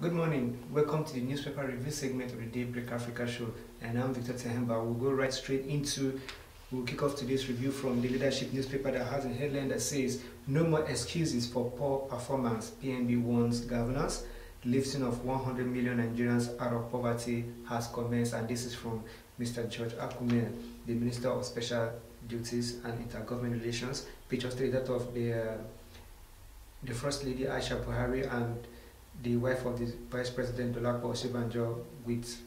Good morning. Welcome to the newspaper review segment of the Daybreak Africa show. And I'm Victor Tehemba. We'll go right straight into, we'll kick off today's review from the leadership newspaper that has a headline that says, "No more excuses for poor performance. PNB warns governors. Lifting of 100 million Nigerians out of poverty has commenced." And this is from Mr. George Akume, the Minister of Special Duties and Intergovernment Relations. Picture 3, that of the First Lady Aisha Buhari and the wife of the Vice President Dolapo Osinbajo with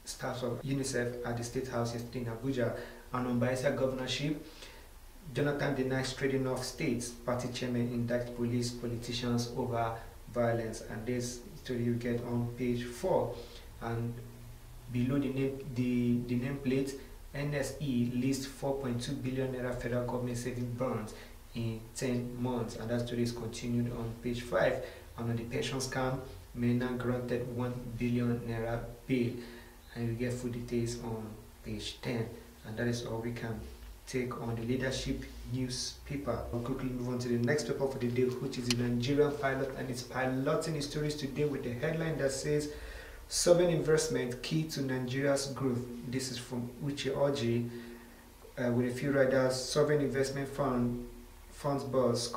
staff of UNICEF at the State House yesterday in Abuja. And on Bayelsa governorship, Jonathan denies trading off states. Party chairman indicts police politicians over violence. And this story you get on page 4. And below the nameplate, NSE leased 4.2 billion naira federal government saving bonds in 10 months. And that story is continued on page 5. And on the pension scam, MENA granted 1 billion naira bail. And you get full details on page 10. And that is all we can take on the leadership newspaper. We'll quickly move on to the next paper for the day, which is the Nigerian pilot, and it's piloting its stories today with a headline that says, "Sovereign investment key to Nigeria's growth." This is from Uche Oji, with a few riders. Sovereign investment funds boss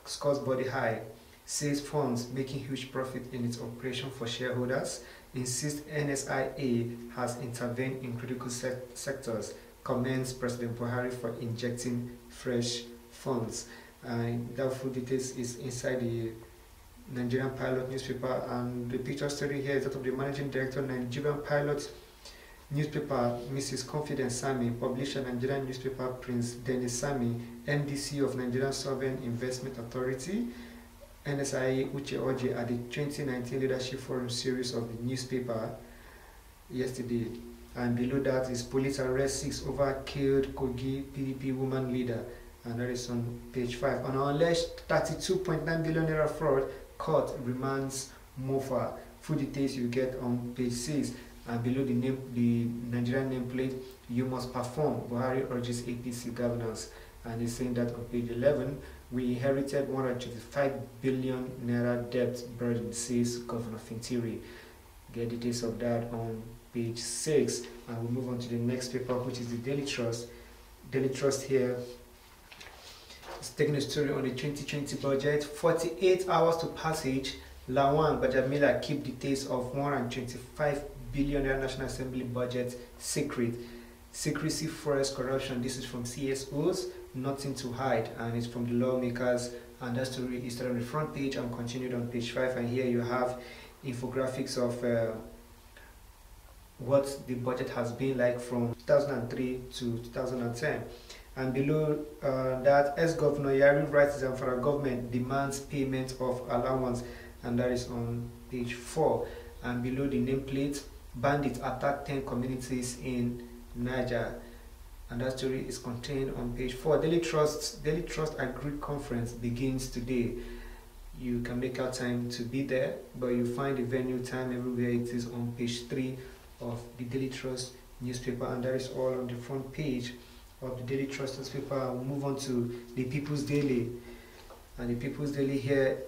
scores body high. Says funds making huge profit in its operation for shareholders. Insists NSIA has intervened in critical sectors. Commends President Buhari for injecting fresh funds. That full details is inside the Nigerian Pilot newspaper, and the picture story here is that of the managing director of Nigerian Pilot newspaper, Mrs. Confidence Sami, publisher Nigerian newspaper Prince Dennis Sami, MDC of Nigerian Sovereign Investment Authority, NSIA Uche Oji, at the 2019 Leadership Forum series of the newspaper yesterday. And below that is police arrest 6 over killed Kogi PDP woman leader, and that is on page 5. On alleged 32.9 billion naira fraud, court remands Mofa. Full details you get on page 6. And below the Nigerian nameplate, "You must perform." Buhari urges APC governors. And he's saying that on page 11, "We inherited 125 billion naira debt burden," says Governor Fintiri. Get details of that on page 6. And we'll move on to the next paper, which is the Daily Trust. Daily Trust here is taking a story on the 2020 budget. 48 hours to passage. Lawan Bajamila keep details of 125 billion naira National Assembly budget secret. Secrecy forest corruption. This is from CSOs. Nothing to hide, and it's from the lawmakers. And that story is started on the front page and continued on page 5. And here you have infographics of what the budget has been like from 2003 to 2010. And below that, ex-governor Yari writes the Zamfara government demands payment of allowance, and that is on page 4. And below the nameplate, bandits attack 10 communities in Niger, and that story is contained on page 4. Daily Trust Agri Conference begins today. You can make out time to be there, but you find the venue, time, everywhere. It is on page 3 of the Daily Trust newspaper, and that is all on the front page of the Daily Trust newspaper. We'll move on to the People's Daily, and the People's Daily here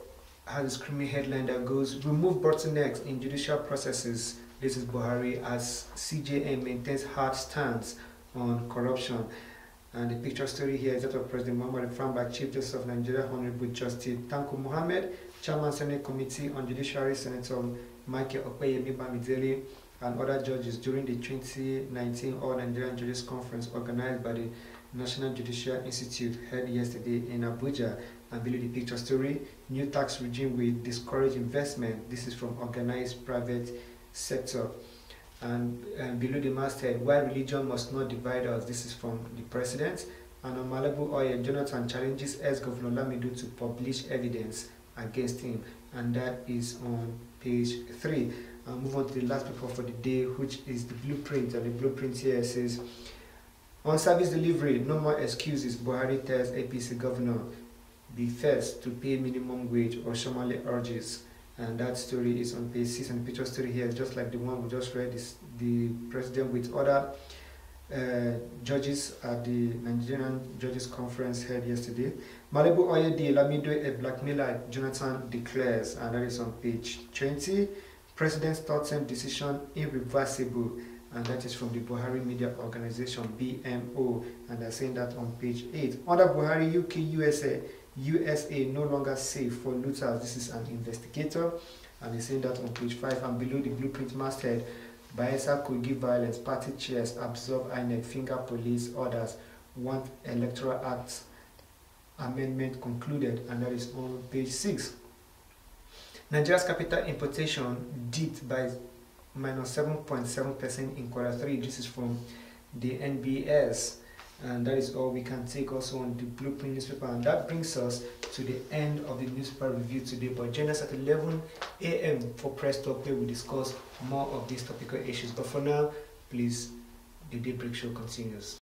has a screaming headline that goes, "Remove bottlenecks in judicial processes." This is Buhari as CJN maintains hard stance on corruption. And the picture story here is that of President Muhammad Famba, Chief Justice of Nigeria, Honorable Justice Tanko Mohammed, Chairman Senate Committee on Judiciary, Senator Michael Opeyemi Bamidele, and other judges during the 2019 All Nigerian Judges Conference organized by the National Judicial Institute held yesterday in Abuja. And below the picture story, new tax regime will discourage investment. This is from organized private sector. And below the masthead, "Why religion must not divide us." This is from the president. And on Malibu Oil, Jonathan challenges ex-governor Lamido to publish evidence against him, and that is on page 3. I'll move on to the last paper for the day, which is the blueprint. And the blueprint here says, "On service delivery, no more excuses. Buhari tells APC governor be first to pay minimum wage," or Shomale urges. And that story is on page 6. And the picture story here is just like the one we just read. Is the president with other judges at the Nigerian Judges Conference held yesterday. Malibu Oil deal, Lamido a blackmailer, Jonathan declares, and that is on page 20. President's third term decision irreversible, and that is from the Buhari Media Organization, BMO, and they're saying that on page 8. Under Buhari, UK, USA no longer safe for looters. This is an investigator, and he's saying that on page 5. And below the blueprint masthead, Bayelsa could give violence, party chairs, absorb INEC, finger police orders, want Electoral Act amendment concluded, and that is on page 6. Nigeria's capital importation dipped by minus 7.7% in Q3. This is from the NBS, and that is all we can take also on the blueprint newspaper. And that brings us to the end of the newspaper review today. But join us at 11 a.m. for Press Talk, where we discuss more of these topical issues. But for now, please, the Daybreak Show continues.